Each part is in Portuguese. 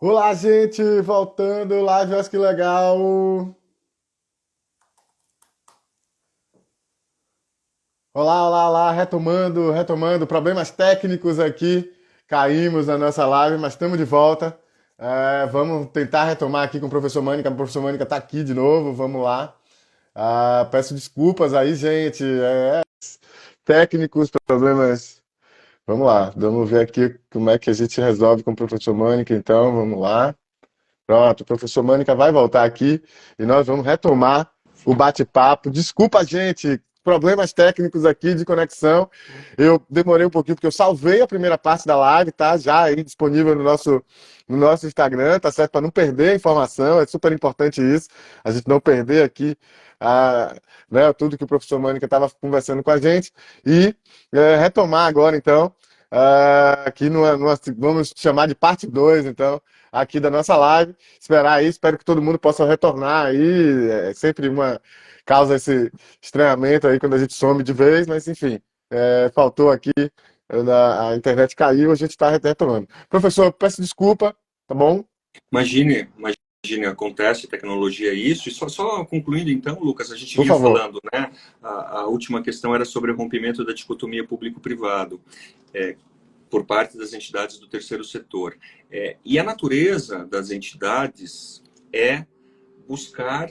Olá, gente! Voltando, live, olha que legal! Olá, olá, olá, retomando, problemas técnicos aqui, caímos na nossa live, mas estamos de volta. Vamos tentar retomar aqui com o professor Mânica está aqui de novo, vamos lá. Peço desculpas aí, gente, técnicos, problemas. Vamos lá, vamos ver aqui como é que a gente resolve com o professor Mânica, então, vamos lá. Pronto, o professor Mânica vai voltar aqui e nós vamos retomar o bate-papo. Desculpa, gente, problemas técnicos aqui de conexão. Eu demorei um pouquinho porque eu salvei a primeira parte da live, tá? Já aí disponível no nosso Instagram, tá certo? Para não perder a informação, é super importante isso, a gente não perder aqui a, né, tudo que o professor Mânica estava conversando com a gente e retomar agora, então, aqui vamos chamar de parte 2, então, aqui da nossa live. Esperar aí, espero que todo mundo possa retornar aí. É sempre uma causa esse estranhamento aí quando a gente some de vez, mas enfim, faltou aqui, a internet caiu, a gente está retomando. Professor, peço desculpa, tá bom? Imagine, acontece, tecnologia é isso. E só concluindo então, Lucas, a gente Por vinha favor. falando, né? A última questão era sobre o rompimento da dicotomia público-privado, por parte das entidades do terceiro setor. E a natureza das entidades é buscar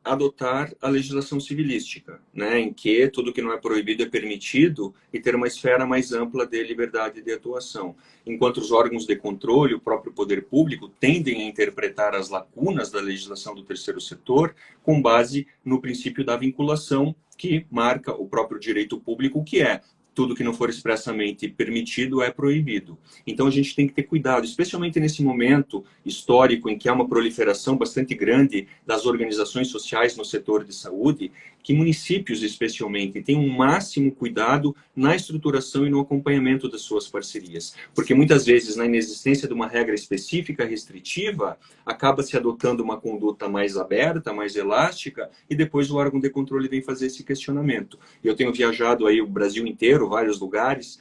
adotar a legislação civilística, né, em que tudo que não é proibido é permitido e ter uma esfera mais ampla de liberdade de atuação. Enquanto os órgãos de controle, o próprio poder público, tendem a interpretar as lacunas da legislação do terceiro setor com base no princípio da vinculação que marca o próprio direito público, que é tudo que não for expressamente permitido é proibido. Então a gente tem que ter cuidado, especialmente nesse momento histórico em que há uma proliferação bastante grande das organizações sociais no setor de saúde, que municípios especialmente tenham um máximo cuidado na estruturação e no acompanhamento das suas parcerias. Porque muitas vezes, na inexistência de uma regra específica restritiva, acaba se adotando uma conduta mais aberta, mais elástica, e depois o órgão de controle vem fazer esse questionamento. Eu tenho viajado aí o Brasil inteiro, vários lugares,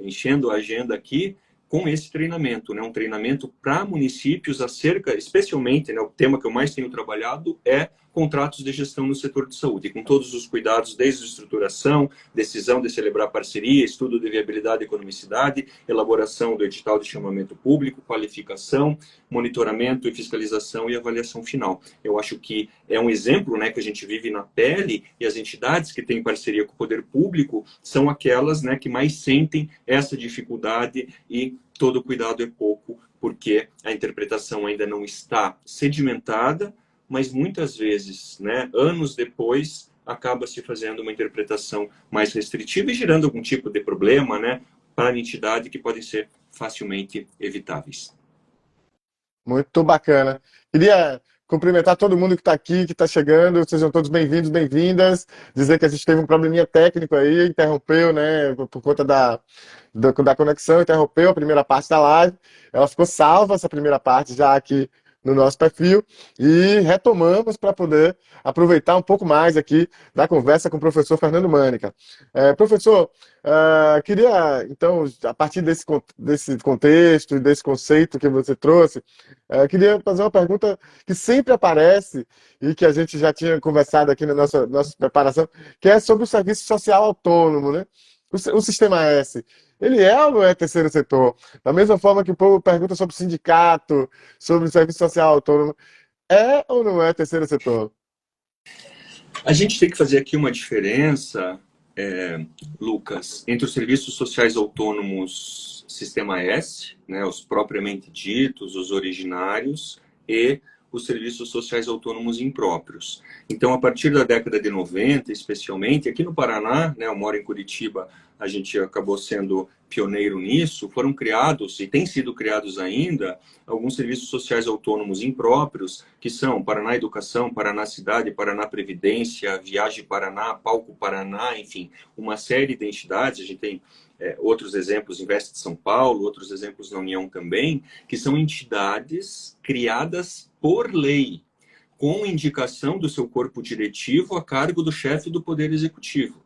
enchendo a agenda aqui com esse treinamento, né? Um treinamento para municípios acerca, especialmente, né, o tema que eu mais tenho trabalhado é contratos de gestão no setor de saúde, com todos os cuidados, desde a estruturação, decisão de celebrar parceria, estudo de viabilidade e economicidade, elaboração do edital de chamamento público, qualificação, monitoramento e fiscalização e avaliação final. Eu acho que é um exemplo, né, que a gente vive na pele, e as entidades que têm parceria com o poder público são aquelas, né, que mais sentem essa dificuldade, e todo cuidado é pouco, porque a interpretação ainda não está sedimentada, mas muitas vezes, né, anos depois, acaba se fazendo uma interpretação mais restritiva e gerando algum tipo de problema, né, para a entidade, que podem ser facilmente evitáveis. Muito bacana. Queria cumprimentar todo mundo que está aqui, que está chegando. Sejam todos bem-vindos, bem-vindas. Dizer que a gente teve um probleminha técnico aí, interrompeu, né, por conta da conexão, interrompeu a primeira parte da live. Ela ficou salva, essa primeira parte, já aqui no nosso perfil. E retomamos para poder aproveitar um pouco mais aqui da conversa com o professor Fernando Mânica. Professor, queria, então, a partir desse contexto e desse conceito que você trouxe, queria fazer uma pergunta que sempre aparece e que a gente já tinha conversado aqui na nossa preparação, que é sobre o serviço social autônomo, né? O Sistema S, ele é ou não é terceiro setor? Da mesma forma que o povo pergunta sobre sindicato, sobre o serviço social autônomo, é ou não é terceiro setor? A gente tem que fazer aqui uma diferença, Lucas, entre os serviços sociais autônomos Sistema S, né, os propriamente ditos, os originários, e os serviços sociais autônomos impróprios. Então, a partir da década de 90, especialmente, aqui no Paraná, né, eu moro em Curitiba, a gente acabou sendo pioneiro nisso, foram criados, e têm sido criados ainda, alguns serviços sociais autônomos impróprios, que são Paraná Educação, Paraná Cidade, Paraná Previdência, Viagem Paraná, Palco Paraná, enfim, uma série de entidades. A gente tem outros exemplos, Invest de São Paulo, outros exemplos na União também, que são entidades criadas por lei, com indicação do seu corpo diretivo a cargo do chefe do Poder Executivo,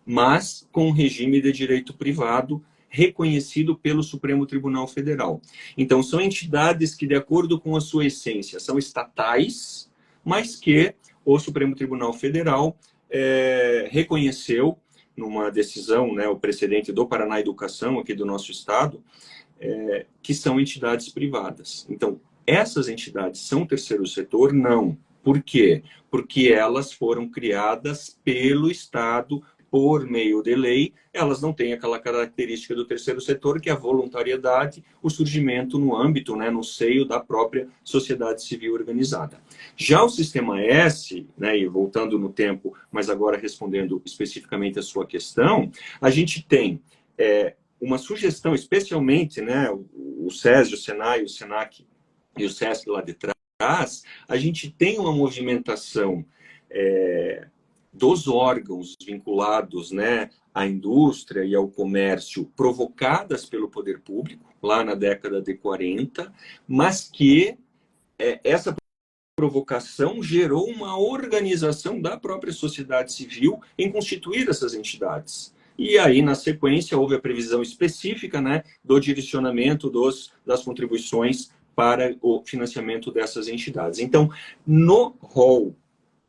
mas com regime de direito privado, reconhecido pelo Supremo Tribunal Federal. Então, são entidades que, de acordo com a sua essência, são estatais, mas que o Supremo Tribunal Federal reconheceu, numa decisão, né, o precedente do Paraná Educação, aqui do nosso estado, que são entidades privadas. Então, essas entidades são terceiro setor? Não. Por quê? Porque elas foram criadas pelo Estado por meio de lei. Elas não têm aquela característica do terceiro setor, que é a voluntariedade, o surgimento no âmbito, né, no seio da própria sociedade civil organizada. Já o Sistema S, né, e voltando no tempo, mas agora respondendo especificamente a sua questão, a gente tem uma sugestão, especialmente, né, o SESI, o SENAI, o SENAC e o SESC lá de trás, a gente tem uma movimentação dos órgãos vinculados, né, à indústria e ao comércio, provocadas pelo poder público, lá na década de 40, mas que essa provocação gerou uma organização da própria sociedade civil em constituir essas entidades. E aí, na sequência, houve a previsão específica, né, do direcionamento das contribuições para o financiamento dessas entidades. Então, no rol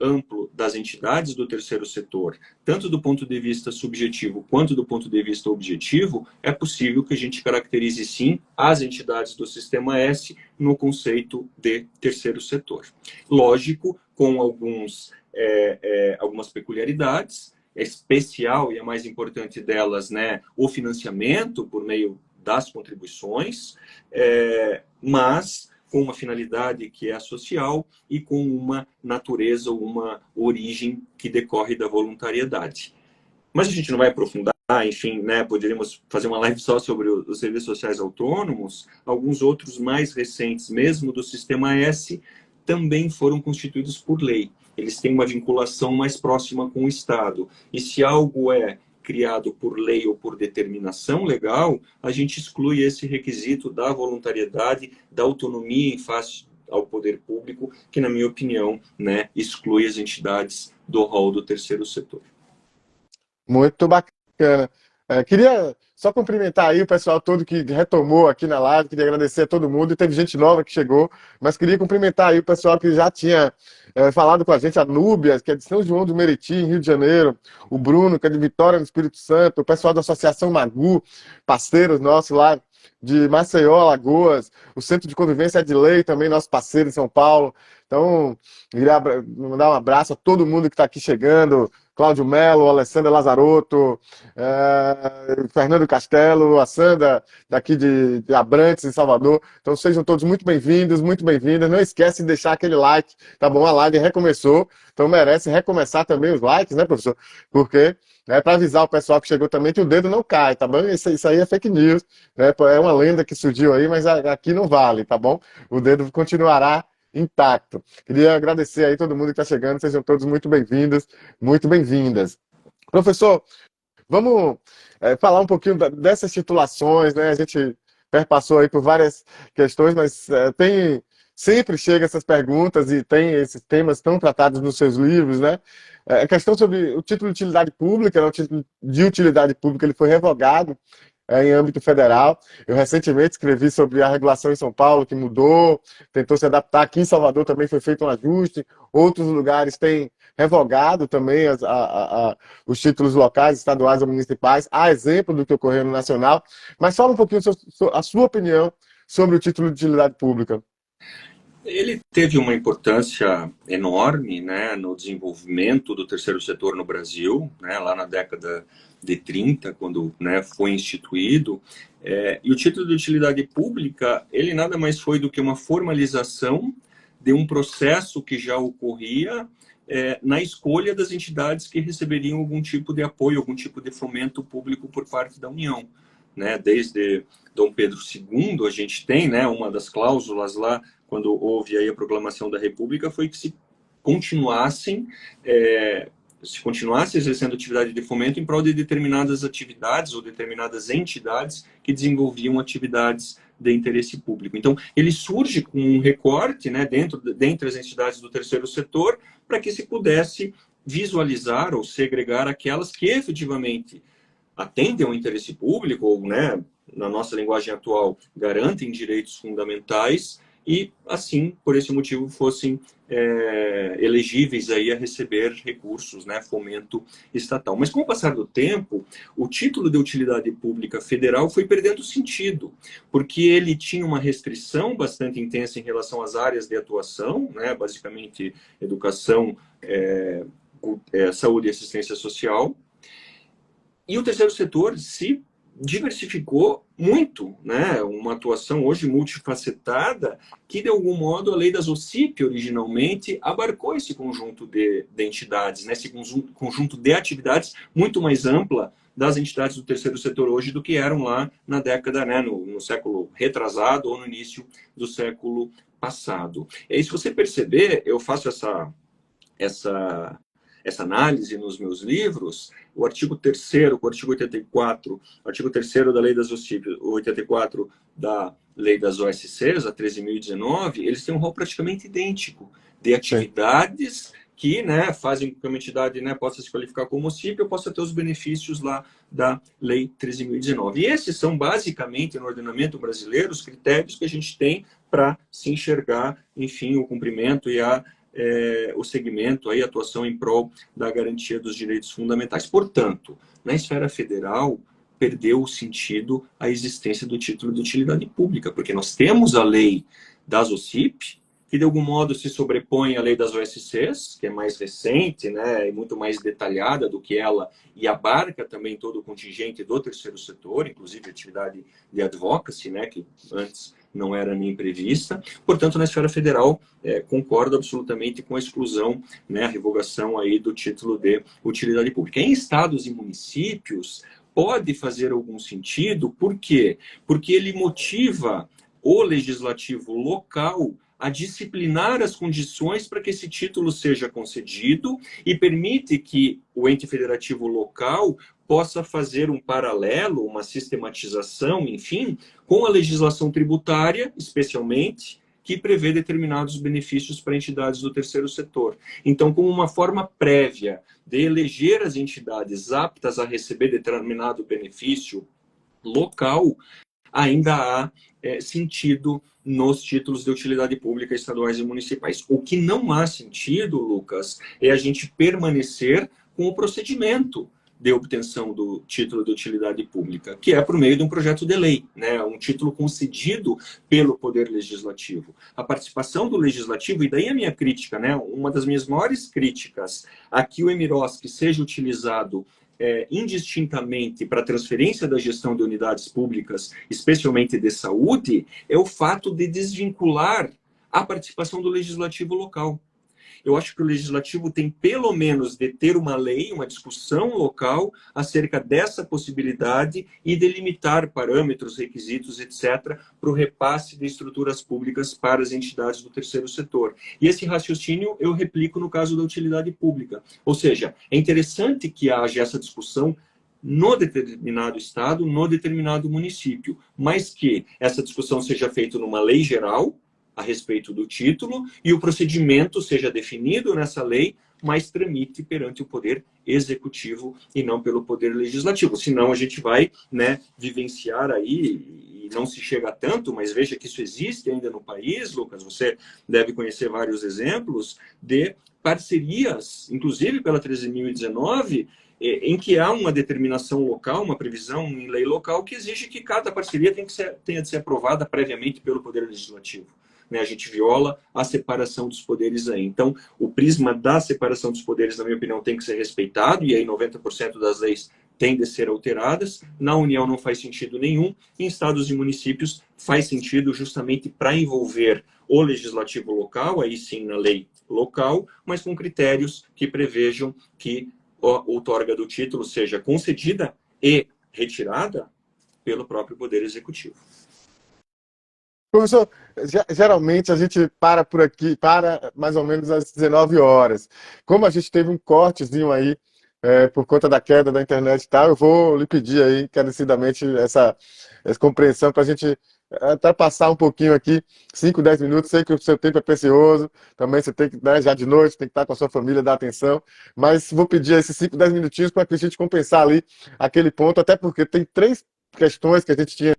amplo das entidades do terceiro setor, tanto do ponto de vista subjetivo quanto do ponto de vista objetivo, é possível que a gente caracterize, sim, as entidades do Sistema S no conceito de terceiro setor. Lógico, com algumas peculiaridades, especial, e a mais importante delas, né, o financiamento por meio das contribuições, mas com uma finalidade que é social e com uma natureza, uma origem que decorre da voluntariedade. Mas a gente não vai aprofundar, enfim, né, poderíamos fazer uma live só sobre os serviços sociais autônomos. Alguns outros mais recentes, mesmo do Sistema S, também foram constituídos por lei. Eles têm uma vinculação mais próxima com o Estado. E se algo é criado por lei ou por determinação legal, a gente exclui esse requisito da voluntariedade, da autonomia em face ao poder público, que, na minha opinião, né, exclui as entidades do rol do terceiro setor. Muito bacana. Queria só cumprimentar aí o pessoal todo que retomou aqui na live, queria agradecer a todo mundo, e teve gente nova que chegou, mas queria cumprimentar aí o pessoal que já tinha falado com a gente, a Núbia, que é de São João do Meriti, em Rio de Janeiro, o Bruno, que é de Vitória, no Espírito Santo, o pessoal da Associação Magu, parceiros nossos lá de Maceió, Alagoas, o Centro de Convivência de Lei, também nosso parceiro em São Paulo. Então, queria mandar um abraço a todo mundo que está aqui chegando, Cláudio Melo, Alessandra Lazarotto, Fernando Castelo, a Sandra daqui de Abrantes, em Salvador. Então sejam todos muito bem-vindos, muito bem-vindas. Não esquece de deixar aquele like, tá bom? A live recomeçou, então merece recomeçar também os likes, né, professor? Porque para avisar o pessoal que chegou também que o dedo não cai, tá bom? Isso aí é fake news, né? É uma lenda que surgiu aí, mas aqui não vale, tá bom? O dedo continuará intacto. Queria agradecer aí todo mundo que está chegando, sejam todos muito bem-vindos, muito bem-vindas. Professor, vamos falar um pouquinho dessas titulações, né? A gente perpassou aí por várias questões, mas sempre chega essas perguntas e tem esses temas tão tratados nos seus livros, né? A questão sobre o título de utilidade pública, né? O título de utilidade pública ele foi revogado em âmbito federal. Eu recentemente escrevi sobre a regulação em São Paulo, que mudou, tentou se adaptar. Aqui em Salvador também foi feito um ajuste. Outros lugares têm revogado também os títulos locais, estaduais ou municipais, a exemplo do que ocorreu no nacional. Mas fala um pouquinho a sua opinião sobre o título de utilidade pública. Ele teve uma importância enorme, né, no desenvolvimento do terceiro setor no Brasil, né, lá na década de 30, quando, né, foi instituído. E o título de utilidade pública, ele nada mais foi do que uma formalização de um processo que já ocorria na escolha das entidades que receberiam algum tipo de apoio, algum tipo de fomento público por parte da União. Né? Desde Dom Pedro II, a gente tem, né, uma das cláusulas lá, quando houve aí a proclamação da República, foi que se continuasse exercendo atividade de fomento em prol de determinadas atividades ou determinadas entidades que desenvolviam atividades de interesse público. Então, ele surge com um recorte, né, dentre as entidades do terceiro setor, para que se pudesse visualizar ou segregar aquelas que efetivamente atendem ao interesse público, ou, né, na nossa linguagem atual, garantem direitos fundamentais e, assim, por esse motivo, fossem elegíveis aí a receber recursos, né, fomento estatal. Mas com o passar do tempo, o título de utilidade pública federal foi perdendo sentido, porque ele tinha uma restrição bastante intensa em relação às áreas de atuação, né, basicamente educação, saúde e assistência social, e o terceiro setor se diversificou muito, né? Uma atuação hoje multifacetada que, de algum modo, a lei das OCIP, originalmente, abarcou esse conjunto de entidades, né? Esse conjunto de atividades muito mais ampla das entidades do terceiro setor hoje do que eram lá na década, né? No século retrasado ou no início do século passado. E aí, se você perceber, eu faço essa análise nos meus livros, o artigo 3º, o artigo 84, o artigo 3º da Lei das OCIP, o 84 da Lei das OSCs, a 13.019, eles têm um rol praticamente idêntico de atividades que, né, fazem com que uma entidade, né, possa se qualificar como OCIP ou possa ter os benefícios lá da Lei 13.019. E esses são, basicamente, no ordenamento brasileiro, os critérios que a gente tem para se enxergar, enfim, o cumprimento e o segmento, a atuação em prol da garantia dos direitos fundamentais. Portanto, na esfera federal, perdeu o sentido a existência do título de utilidade pública, porque nós temos a lei das OCIP, que de algum modo se sobrepõe à lei das OSCs, que é mais recente, né, e muito mais detalhada do que ela, e abarca também todo o contingente do terceiro setor, inclusive atividade de advocacy, né, que antes não era nem prevista. Portanto, na esfera federal, concordo absolutamente com a exclusão, né, a revogação aí do título de utilidade pública. Em estados e municípios, pode fazer algum sentido, por quê? Porque ele motiva o legislativo local a disciplinar as condições para que esse título seja concedido e permite que o ente federativo local possa fazer um paralelo, uma sistematização, enfim, com a legislação tributária, especialmente, que prevê determinados benefícios para entidades do terceiro setor. Então, como uma forma prévia de eleger as entidades aptas a receber determinado benefício local, ainda há sentido nos títulos de utilidade pública estaduais e municipais. O que não há sentido, Lucas, é a gente permanecer com o procedimento de obtenção do título de utilidade pública, que é por meio de um projeto de lei, né? Um título concedido pelo Poder Legislativo. A participação do Legislativo, e daí a minha crítica, né? Uma das minhas maiores críticas a que o EMIROSC seja utilizado indistintamente para a transferência da gestão de unidades públicas, especialmente de saúde, é o fato de desvincular a participação do legislativo local. Eu acho que o legislativo tem, pelo menos, de ter uma lei, uma discussão local acerca dessa possibilidade e delimitar parâmetros, requisitos, etc., para o repasse de estruturas públicas para as entidades do terceiro setor. E esse raciocínio eu replico no caso da utilidade pública. Ou seja, é interessante que haja essa discussão no determinado estado, no determinado município, mas que essa discussão seja feita numa lei geral, a respeito do título, e o procedimento seja definido nessa lei, mas tramite perante o Poder Executivo e não pelo Poder Legislativo. Senão a gente vai, né, vivenciar aí, e não se chega a tanto, mas veja que isso existe ainda no país, Lucas, você deve conhecer vários exemplos de parcerias, inclusive pela 13.019, em que há uma determinação local, uma previsão em lei local que exige que cada parceria tenha de ser aprovada previamente pelo Poder Legislativo. Né, a gente viola a separação dos poderes aí. Então, o prisma da separação dos poderes, na minha opinião, tem que ser respeitado, e aí 90% das leis têm de ser alteradas. Na União não faz sentido nenhum, em estados e municípios faz sentido justamente para envolver o legislativo local, aí sim na lei local, mas com critérios que prevejam que a outorga do título seja concedida e retirada pelo próprio Poder Executivo. Professor, geralmente a gente para por aqui, para mais ou menos às 19 horas. Como a gente teve um cortezinho aí por conta da queda da internet e tal. Eu vou lhe pedir aí, encarecidamente, essa compreensão para a gente até passar um pouquinho aqui, 5, 10 minutos. Sei que o seu tempo é precioso, também você tem que, né, já de noite, tem que estar com a sua família, dar atenção. Mas vou pedir esses 5, 10 minutinhos para a gente compensar ali aquele ponto, até porque tem três questões que a gente tinha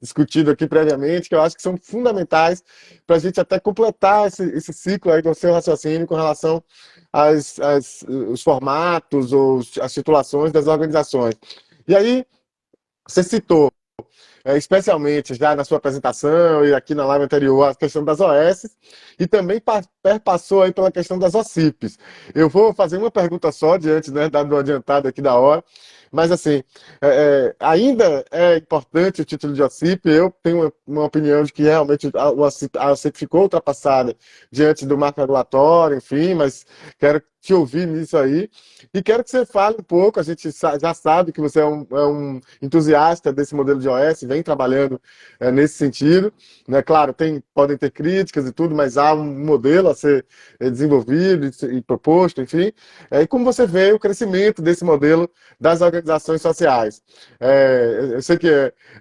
discutido aqui previamente, que eu acho que são fundamentais para a gente até completar esse ciclo aí do seu raciocínio com relação os formatos ou as titulações das organizações. E aí, você citou especialmente já na sua apresentação e aqui na live anterior, a questão das OS e também perpassou aí pela questão das OCIPs. Eu vou fazer uma pergunta só, diante, né, do adiantado aqui da hora, mas assim, ainda é importante o título de OCIP. Eu tenho uma opinião de que realmente a OCIP ficou ultrapassada diante do marco regulatório, enfim, mas quero te ouvir nisso aí. E quero que você fale um pouco, a gente já sabe que você é um entusiasta desse modelo de OS, vem trabalhando nesse sentido, né? Claro, podem ter críticas e tudo, mas há um modelo a ser desenvolvido e proposto, enfim. E como você vê o crescimento desse modelo das organizações sociais? Eu sei que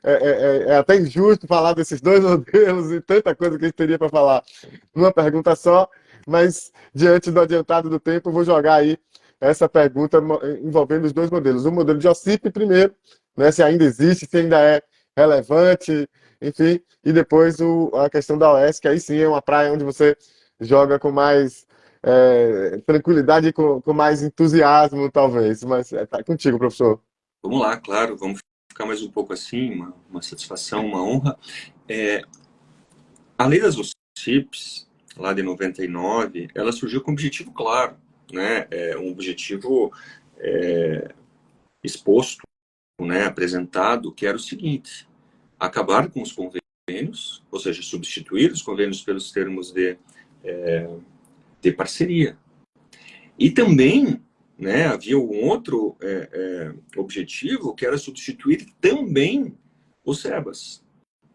é até injusto falar desses dois modelos e tanta coisa que a gente teria para falar numa pergunta só, mas diante do adiantado do tempo, eu vou jogar aí essa pergunta envolvendo os dois modelos. O modelo de OCIP primeiro, né, se ainda existe, se ainda é relevante, enfim, e depois a questão da OS, que aí sim é uma praia onde você joga com mais tranquilidade e com mais entusiasmo, talvez. Mas tá contigo, professor. Vamos lá, claro, vamos ficar mais um pouco assim, uma satisfação, uma honra. A lei das OCIPs, lá de 99, ela surgiu com um objetivo claro, né? Um objetivo exposto, né, apresentado, que era o seguinte: acabar com os convênios, ou seja, substituir os convênios pelos termos de parceria. E também, né, havia um outro objetivo, que era substituir também os SEBAS.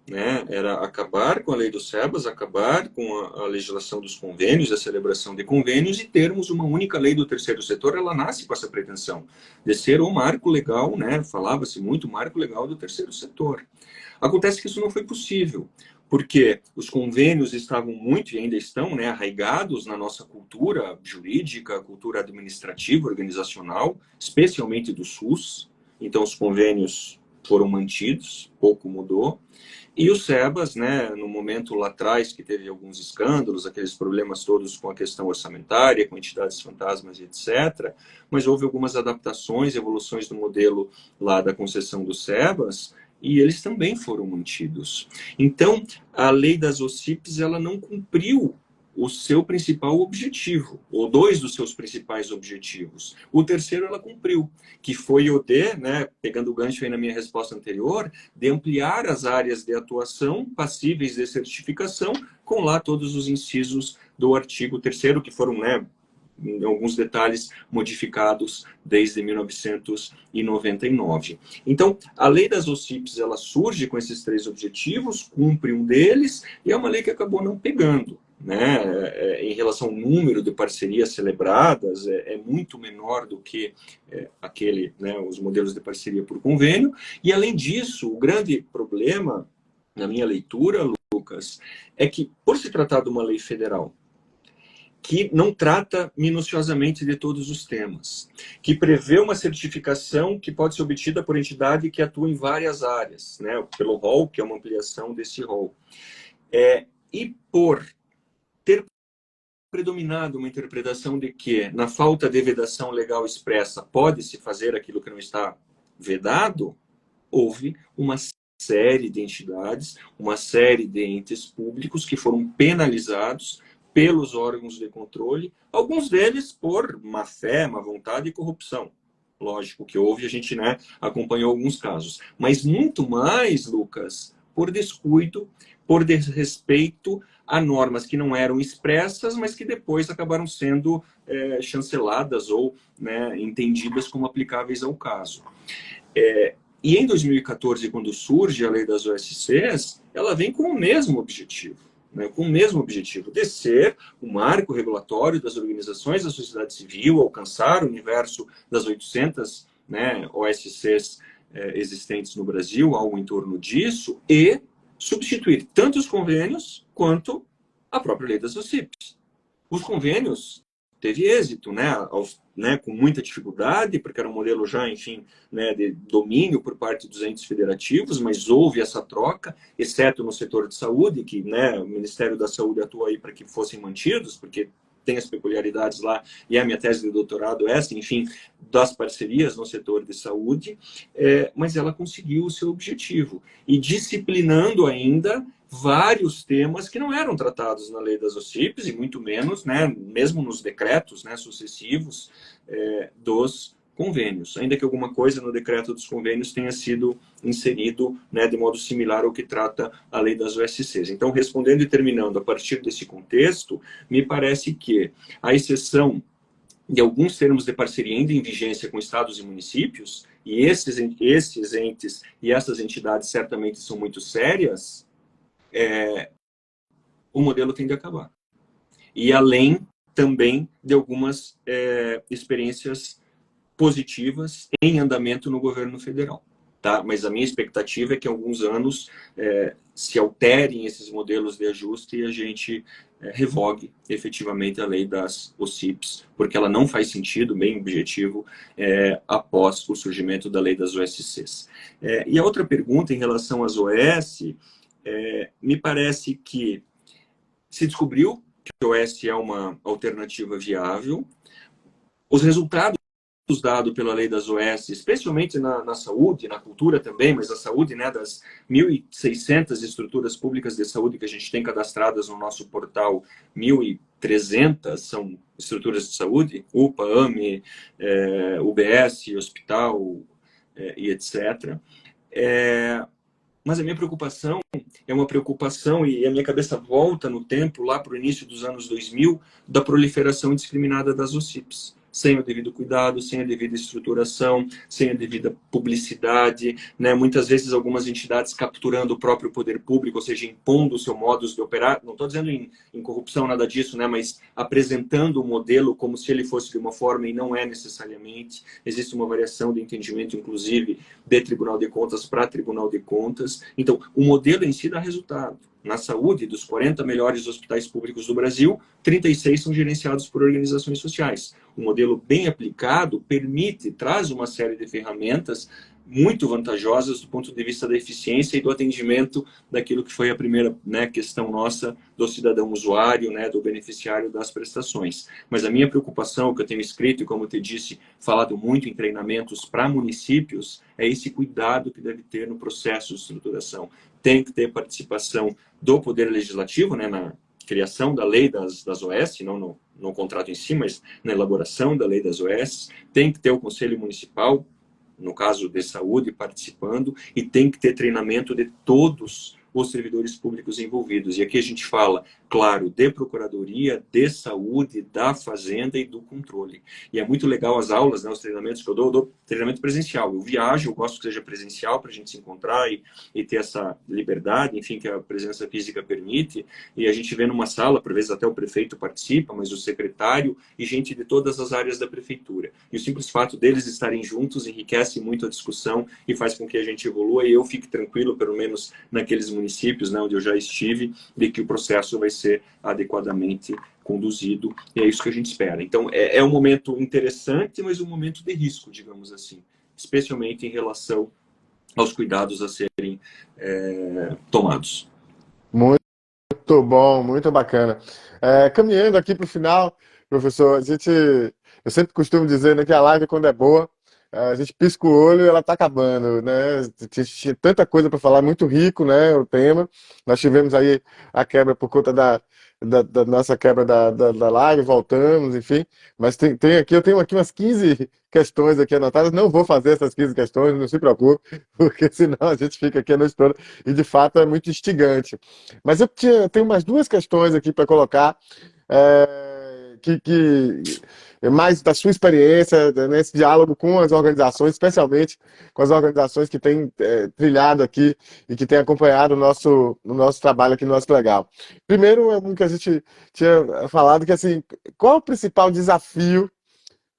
Né? Era acabar com a lei dos SEBAS, acabar com a legislação dos convênios, a celebração de convênios, e termos uma única lei do terceiro setor. Ela nasce com essa pretensão de ser o marco legal, né? Falava-se muito marco legal do terceiro setor. Acontece que isso não foi possível, porque os convênios estavam muito, e ainda estão, né, arraigados na nossa cultura jurídica, cultura administrativa, organizacional, especialmente do SUS. Então, os convênios foram mantidos, pouco mudou. E os SEBAS, né, no momento lá atrás que teve alguns escândalos, aqueles problemas todos com a questão orçamentária, com entidades fantasmas e etc., mas houve algumas adaptações, evoluções do modelo lá da concessão dos SEBAS, e eles também foram mantidos. Então, a lei das OCIPs, ela não cumpriu o seu principal objetivo, ou dois dos seus principais objetivos. O terceiro ela cumpriu, que foi o de, né, pegando o gancho aí na minha resposta anterior, de ampliar as áreas de atuação passíveis de certificação, com lá todos os incisos do artigo 3º, que foram, né, em alguns detalhes modificados desde 1999. Então, a lei das OCIPs, ela surge com esses três objetivos, cumpre um deles, e é uma lei que acabou não pegando. Né, em relação ao número de parcerias celebradas, é muito menor do que né, os modelos de parceria por convênio. E, além disso, o grande problema, na minha leitura, Lucas, é que, por se tratar de uma lei federal, que não trata minuciosamente de todos os temas, que prevê uma certificação que pode ser obtida por entidade que atua em várias áreas, né, pelo rol, que é uma ampliação desse rol. E por ter predominado uma interpretação de que, na falta de vedação legal expressa, pode-se fazer aquilo que não está vedado, houve uma série de entidades, uma série de entes públicos que foram penalizados pelos órgãos de controle, alguns deles por má fé, má vontade e corrupção. Lógico que houve, a gente, né, acompanhou alguns casos. Mas muito mais, Lucas, por descuido, por desrespeito a normas que não eram expressas, mas que depois acabaram sendo chanceladas ou, né, entendidas como aplicáveis ao caso. E em 2014, quando surge a lei das OSCs, ela vem com o mesmo objetivo. né, com o mesmo objetivo, de ser o marco regulatório das organizações da sociedade civil, alcançar o universo das 800, né, OSCs existentes no Brasil, algo em torno disso, e substituir tanto os convênios quanto a própria lei das OCIPs. Os convênios teve êxito, com muita dificuldade, porque era um modelo já, enfim, né, de domínio por parte dos entes federativos, mas houve essa troca, exceto no setor de saúde, que, né, o Ministério da Saúde atuou aí para que fossem mantidos, porque tem as peculiaridades lá, e a minha tese de doutorado é essa, enfim, das parcerias no setor de saúde, mas ela conseguiu o seu objetivo. E disciplinando ainda vários temas que não eram tratados na lei das OCIPs, e muito menos, né, mesmo nos decretos, né, sucessivos dos convênios, ainda que alguma coisa no decreto dos convênios tenha sido inserido, né, de modo similar ao que trata a lei das OSCs. Então, respondendo e terminando, a partir desse contexto, me parece que a exceção de alguns termos de parceria ainda em vigência com estados e municípios, e esses entes e essas entidades certamente são muito sérias, o modelo tende a acabar. E além também de algumas experiências positivas em andamento no governo federal. Tá? Mas a minha expectativa é que em alguns anos se alterem esses modelos de ajuste e a gente revogue efetivamente a lei das OCIPs, porque ela não faz sentido, bem objetivo, após o surgimento da lei das OSCs. E a outra pergunta em relação às OS, me parece que se descobriu que a OS é uma alternativa viável. Os resultados dados pela lei das OS, especialmente na saúde, na cultura também, mas a saúde, né, das 1.600 estruturas públicas de saúde que a gente tem cadastradas no nosso portal, 1.300 são estruturas de saúde, UPA, AME, UBS, hospital e etc. Mas a minha preocupação é uma preocupação, e a minha cabeça volta no tempo, lá para o início dos anos 2000, da proliferação indiscriminada das OCIPs. Sem o devido cuidado, sem a devida estruturação, sem a devida publicidade, né? Muitas vezes algumas entidades capturando o próprio poder público, ou seja, impondo o seu modus de operar, não estou dizendo em corrupção, nada disso, né? Mas apresentando o modelo como se ele fosse de uma forma e não é necessariamente. Existe uma variação de entendimento, inclusive, de Tribunal de Contas para Tribunal de Contas. Então, o modelo em si dá resultado. Na saúde, dos 40 melhores hospitais públicos do Brasil, 36 são gerenciados por organizações sociais. O modelo bem aplicado traz uma série de ferramentas muito vantajosas do ponto de vista da eficiência e do atendimento daquilo que foi a primeira, né, questão nossa do cidadão usuário, né, do beneficiário das prestações. Mas a minha preocupação, que eu tenho escrito e, como eu te disse, falado muito em treinamentos para municípios, é esse cuidado que deve ter no processo de estruturação. Tem que ter participação do Poder Legislativo, né, na criação da lei das OS, não no contrato em si, mas na elaboração da lei das OS. Tem que ter o Conselho Municipal, no caso de saúde, participando, e tem que ter treinamento de todos os servidores públicos envolvidos. E aqui a gente fala, claro, de procuradoria, de saúde, da fazenda e do controle. E é muito legal as aulas, né, os treinamentos que eu dou treinamento presencial. Eu viajo, eu gosto que seja presencial para a gente se encontrar e ter essa liberdade, enfim, que a presença física permite. E a gente vê numa sala, por vezes até o prefeito participa, mas o secretário e gente de todas as áreas da prefeitura. E o simples fato deles estarem juntos enriquece muito a discussão e faz com que a gente evolua e eu fique tranquilo, pelo menos naqueles municípios, né, onde eu já estive, de que o processo vai ser adequadamente conduzido, e é isso que a gente espera. Então, é um momento interessante, mas um momento de risco, digamos assim, especialmente em relação aos cuidados a serem tomados. Muito bom, muito bacana. Caminhando aqui para o final, professor, eu sempre costumo dizer, né, que a live, quando é boa, a gente pisca o olho e ela está acabando, né? Tinha tanta coisa para falar, muito rico, né, o tema. Nós tivemos aí a quebra por conta da nossa quebra da live, voltamos, enfim. Mas eu tenho aqui umas 15 questões aqui anotadas. Não vou fazer essas 15 questões, não se preocupe, porque senão a gente fica aqui a noite toda e de fato é muito instigante. Mas eu tenho umas duas questões aqui para colocar, mais da sua experiência nesse diálogo com as organizações, especialmente com as organizações que têm trilhado aqui e que têm acompanhado o nosso trabalho aqui no Nosso Legal. Primeiro, é um que a gente tinha falado, que assim, qual é o principal desafio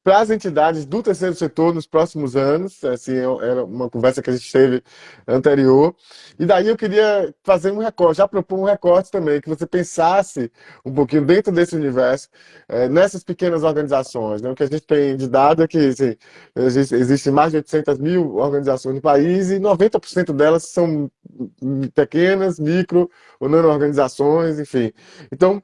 para as entidades do terceiro setor nos próximos anos? Assim, era uma conversa que a gente teve anterior. E daí eu queria fazer um recorte, já propor um recorte também, que você pensasse um pouquinho dentro desse universo, nessas pequenas organizações, né? O que a gente tem de dado é que assim, existem mais de 800 mil organizações no país e 90% delas são pequenas, micro ou nano-organizações, enfim. Então,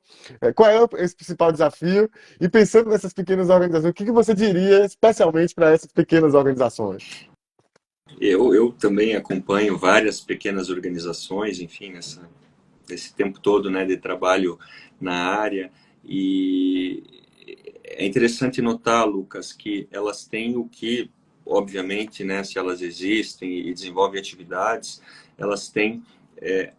qual é esse principal desafio? E pensando nessas pequenas organizações, o que você diria especialmente para essas pequenas organizações? Eu também acompanho várias pequenas organizações, enfim, nesse tempo todo, né, de trabalho na área, e é interessante notar, Lucas, que elas têm o que, obviamente, né, se elas existem e desenvolvem atividades, elas têm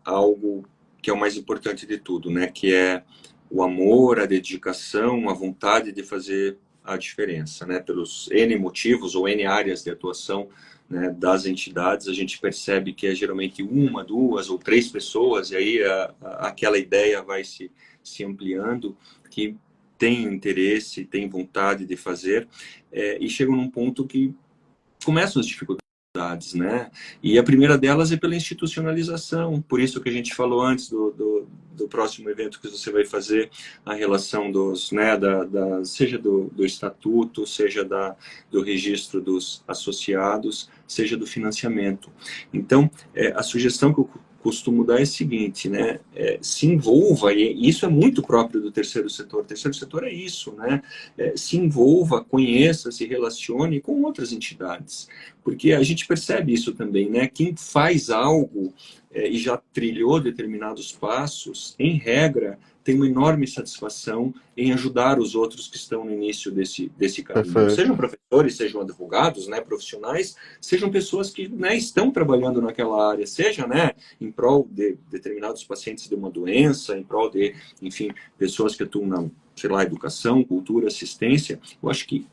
algo que é o mais importante de tudo, né, que é o amor, a dedicação, a vontade de fazer a diferença, né, pelos N motivos ou N áreas de atuação, né, das entidades, a gente percebe que é geralmente uma, duas ou três pessoas, e aí aquela ideia vai se ampliando, que tem interesse, tem vontade de fazer, e chegam num ponto que começam as dificuldades, né? E a primeira delas é pela institucionalização, por isso que a gente falou antes do próximo evento que você vai fazer, a relação dos, né, seja do estatuto, seja do registro dos associados, seja do financiamento. Então, a sugestão que eu costumo dar é a seguinte, né? Se envolva, e isso é muito próprio do terceiro setor. O terceiro setor é isso, né? Se envolva, conheça, se relacione com outras entidades, porque a gente percebe isso também, né? Quem faz algo e já trilhou determinados passos, em regra, tem uma enorme satisfação em ajudar os outros que estão no início desse caminho. Perfeito. Sejam professores, sejam advogados, né, profissionais, sejam pessoas que, né, estão trabalhando naquela área, seja, né, em prol de determinados pacientes de uma doença, em prol de, enfim, pessoas que atuam na, sei lá, educação, cultura, assistência. Eu acho que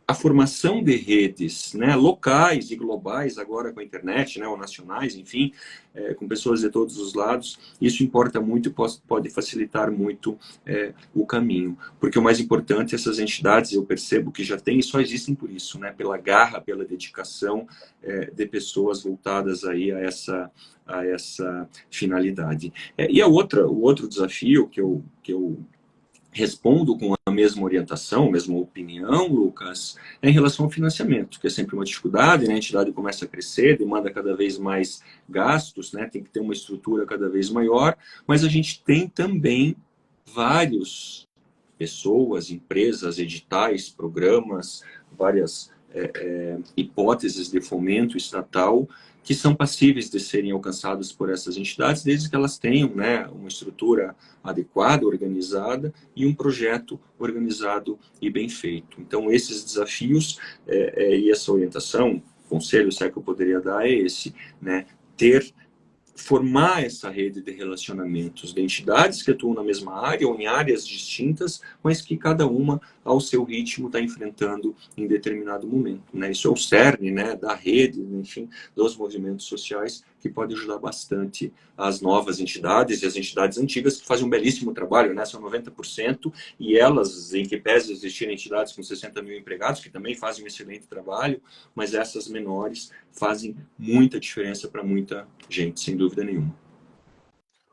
a formação de redes, né, locais e globais, agora com a internet, né, ou nacionais, enfim, com pessoas de todos os lados, isso importa muito e pode facilitar muito o caminho. Porque o mais importante, essas entidades, eu percebo que já tem e só existem por isso, né, pela garra, pela dedicação de pessoas voltadas aí a essa finalidade. E o outro desafio que eu respondo com a mesma orientação, a mesma opinião, Lucas, em relação ao financiamento, que é sempre uma dificuldade, né? A entidade começa a crescer, demanda cada vez mais gastos, né? Tem que ter uma estrutura cada vez maior, mas a gente tem também várias pessoas, empresas, editais, programas, várias hipóteses de fomento estatal que são passíveis de serem alcançadas por essas entidades, desde que elas tenham, né, uma estrutura adequada, organizada e um projeto organizado e bem feito. Então, esses desafios e essa orientação, conselho, se é que eu poderia dar, é esse, né, formar essa rede de relacionamentos de entidades que atuam na mesma área ou em áreas distintas, mas que cada uma, ao seu ritmo, está enfrentando em determinado momento, né? Isso é o cerne, né, da rede, enfim, dos movimentos sociais, que pode ajudar bastante as novas entidades e as entidades antigas, que fazem um belíssimo trabalho, né? São 90%, e elas, em que pese existirem entidades com 60 mil empregados, que também fazem um excelente trabalho, mas essas menores fazem muita diferença para muita gente, sem dúvida nenhuma.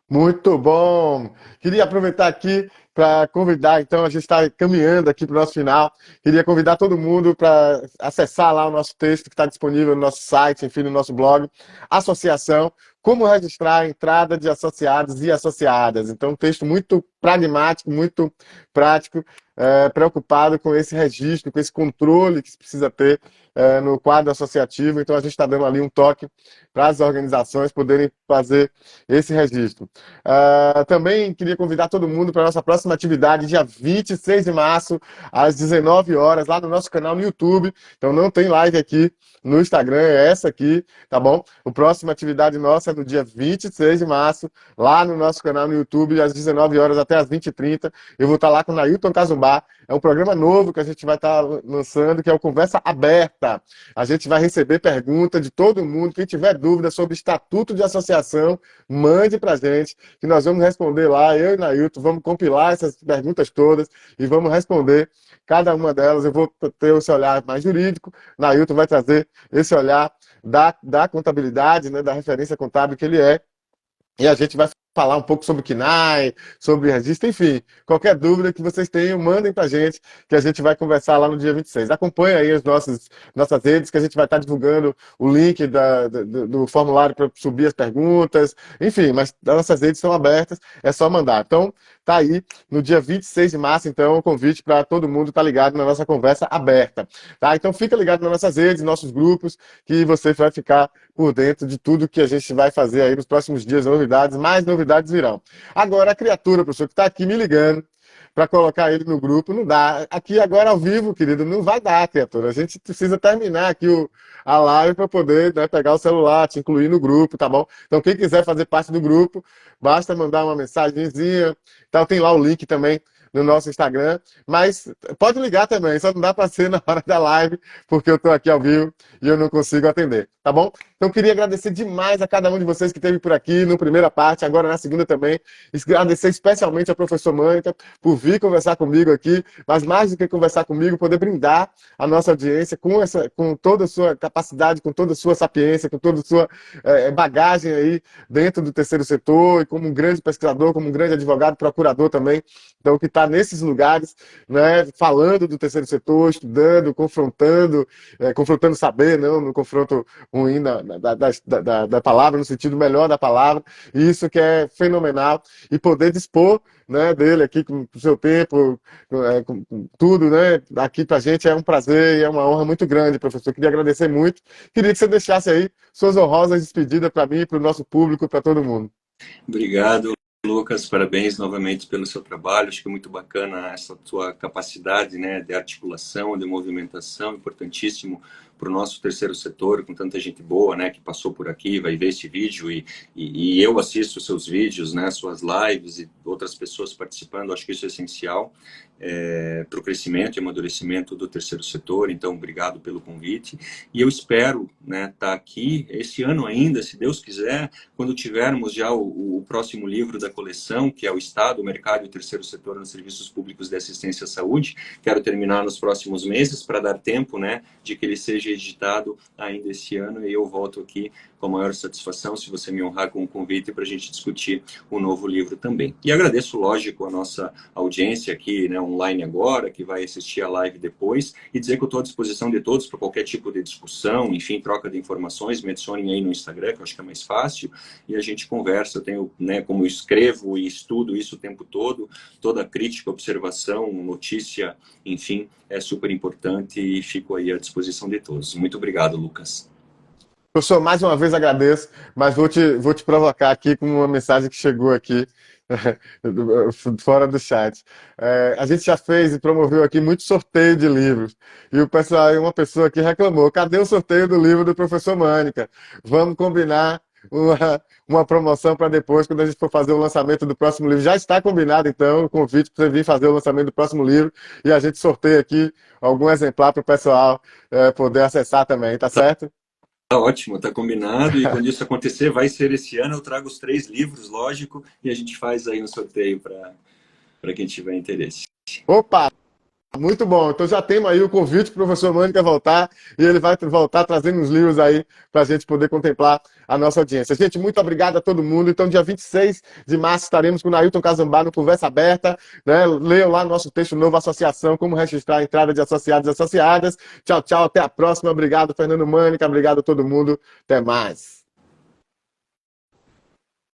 Muito bom! Queria aproveitar aqui para convidar, então, a gente está caminhando aqui para o nosso final. Queria convidar todo mundo para acessar lá o nosso texto que está disponível no nosso site, enfim, no nosso blog, Associação, como registrar a entrada de associados e associadas. Então, um texto muito pragmático, muito prático, preocupado com esse registro, com esse controle que se precisa ter no quadro associativo. Então, a gente está dando ali um toque para as organizações poderem fazer esse registro. Também queria convidar todo mundo para a nossa próxima atividade, dia 26 de março, às 19 horas, lá no nosso canal no YouTube. Então não tem live aqui no Instagram, é essa aqui, tá bom? A próxima atividade nossa é no dia 26 de março, lá no nosso canal no YouTube, às 19 horas até às 20h30. Eu vou estar lá com o Nailton Cazumbá, É um programa novo que a gente vai estar lançando, que é o Conversa Aberta. A gente vai receber perguntas de todo mundo. Quem tiver dúvida sobre estatuto de associação, mande para a gente, que nós vamos responder lá. Eu e Nailton vamos compilar essas perguntas todas e vamos responder cada uma delas. Eu vou ter esse olhar mais jurídico, Nailton vai trazer esse olhar da contabilidade, né, da referência contábil que ele é. E a gente vai falar um pouco sobre o KNAI, sobre registro, enfim. Qualquer dúvida que vocês tenham, mandem para a gente, que a gente vai conversar lá no dia 26. Acompanhe aí as nossas redes, que a gente vai estar divulgando o link do formulário para subir as perguntas. Enfim, mas as nossas redes são abertas, é só mandar. Então, tá aí, no dia 26 de março, então, o convite para todo mundo estar ligado na nossa conversa aberta. Tá? Então, fica ligado nas nossas redes, nossos grupos, que você vai ficar por dentro de tudo que a gente vai fazer aí nos próximos dias, novidades, mais novidades virão. Agora, a criatura, professor, que está aqui me ligando para colocar ele no grupo, não dá. Aqui agora ao vivo, querido, não vai dar, criatura. A gente precisa terminar aqui a live para poder, né, pegar o celular, te incluir no grupo, tá bom? Então, quem quiser fazer parte do grupo, basta mandar uma mensagenzinha. Então, tem lá o link também no nosso Instagram, mas pode ligar também, só não dá para ser na hora da live, porque eu estou aqui ao vivo e eu não consigo atender, tá bom? Então, queria agradecer demais a cada um de vocês que esteve por aqui, na primeira parte, agora na segunda também. Agradecer especialmente ao professor Mânica por vir conversar comigo aqui, mas mais do que conversar comigo, poder brindar a nossa audiência com toda a sua capacidade, com toda a sua sapiência, com toda a sua bagagem aí dentro do terceiro setor, e como um grande pesquisador, como um grande advogado, procurador também. Então, que está nesses lugares, né, falando do terceiro setor, estudando, confrontando saber, não no confronto ruim da palavra, no sentido melhor da palavra, e isso que é fenomenal, e poder dispor, né, dele aqui com o seu tempo, com tudo, né, aqui pra gente é um prazer e é uma honra muito grande, professor. Queria agradecer muito, queria que você deixasse aí suas honrosas despedidas para mim, para o nosso público, para todo mundo. Obrigado, Lucas, parabéns novamente pelo seu trabalho. Acho que é muito bacana essa tua capacidade, né, de articulação, de movimentação, importantíssimo para o nosso terceiro setor, com tanta gente boa, né, que passou por aqui, vai ver este vídeo e eu assisto seus vídeos, né, suas lives e outras pessoas participando. Acho que isso é essencial para o crescimento e amadurecimento do terceiro setor. Então, obrigado pelo convite. E eu espero, né, estar aqui esse ano ainda, se Deus quiser, quando tivermos já o próximo livro da coleção, que é o Estado, o Mercado e o Terceiro Setor nos Serviços Públicos de Assistência à Saúde. Quero terminar nos próximos meses para dar tempo, né, de que ele seja editado ainda esse ano, e eu volto aqui com a maior satisfação, se você me honrar com o convite, para a gente discutir o novo livro também. E agradeço, lógico, a nossa audiência aqui, né, online agora, que vai assistir a live depois, e dizer que eu estou à disposição de todos para qualquer tipo de discussão, enfim, troca de informações. Me adicionem aí no Instagram, que eu acho que é mais fácil, e a gente conversa. Eu tenho, né, como eu escrevo e estudo isso o tempo todo, toda crítica, observação, notícia, enfim, é super importante, e fico aí à disposição de todos. Muito obrigado, Lucas. Professor, mais uma vez agradeço, mas vou te provocar aqui com uma mensagem que chegou aqui fora do chat. A gente já fez e promoveu aqui muito sorteio de livros. E o pessoal, uma pessoa aqui reclamou: cadê o sorteio do livro do professor Mânica? Vamos combinar uma promoção para depois, quando a gente for fazer o lançamento do próximo livro. Já está combinado, então, o convite para você vir fazer o lançamento do próximo livro, e a gente sorteia aqui algum exemplar para o pessoal poder acessar também, tá certo? Tá ótimo, tá combinado, e quando isso acontecer, vai ser esse ano. Eu trago os 3 livros, lógico, e a gente faz aí um sorteio para quem tiver interesse. Opa! Muito bom. Então já temos aí o convite para o professor Mânica voltar, e ele vai voltar trazendo uns livros aí para a gente poder contemplar a nossa audiência. Gente, muito obrigado a todo mundo. Então, dia 26 de março estaremos com o Nailton Casambá no Conversa Aberta, né? Leiam lá nosso texto novo, Associação, como registrar a entrada de associados e associadas. Tchau, tchau, até a próxima. Obrigado, Fernando Mânica. Obrigado a todo mundo. Até mais.